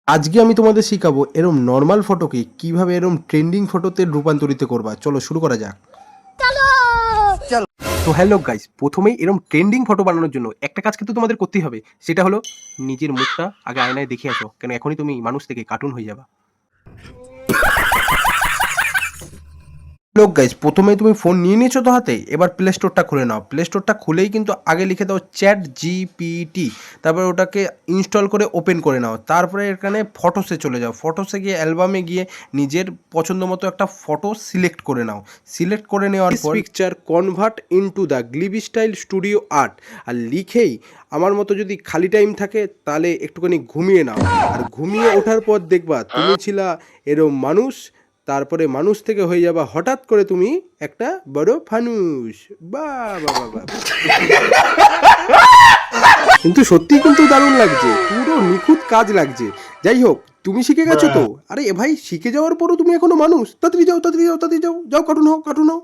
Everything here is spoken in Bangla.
আজকে আমি তোমাদের শিখাবো এরম নর্মাল ফটোকে কিভাবে এরম ট্রেন্ডিং ফটোতে রূপান্তরিত করবা। চলো শুরু করা যাক। তো হ্যালো গাইস, প্রথমেই এরম ট্রেন্ডিং ফটো বানানোর জন্য একটা কাজ কিন্তু তোমাদের করতেই হবে, সেটা হলো নিজের মুখটা আগে আয়নায় দেখে আসো, কেন এখনই তুমি মানুষ থেকে কার্টুন হয়ে যাবা। লোক গাইস, প্রথমেই তুমি ফোন নিয়ে নিয়েছো তো হাতে, এবার প্লে স্টোরটা খুলে নাও। প্লে স্টোরটা খুলেই কিন্তু আগে লিখে দাও চ্যাট জিপিটি, তারপরে ওটাকে ইনস্টল করে ওপেন করে নাও। তারপরে এখানে ফটোসে চলে যাও, ফটোসে গিয়ে অ্যালবামে গিয়ে নিজের পছন্দ মতো একটা ফটো সিলেক্ট করে নাও। সিলেক্ট করে নেওয়ার পর পিকচার কনভার্ট ইনটু দ্য গ্লিবি স্টাইল স্টুডিও আর্ট আর লিখেই আমার মতো যদি খালি টাইম থাকে তাহলে একটুখানি ঘুমিয়ে নাও। আর ঘুমিয়ে ওঠার পর দেখবা তুমি ছিলা এরম মানুষ, তারপরে মানুষ থেকে হয়ে যাবা হঠাৎ করে তুমি একটা বড় ফানুস। বাহ বাহ বাহ বাহ। কিন্তু সত্যি কিন্তু দারুণ লাগছে, পুরো নিখুঁত কাজ লাগছে। যাই হোক, তুমি শিখে গেছো তো? আরে এ ভাই, শিখে যাওয়ার পরও তুমি এখনো মানুষ? তাড়াতাড়ি যাও, তাড়াতাড়ি যাও, তাড়াতাড়ি যাও, যাও কার্টুন হও, কার্টুন হও।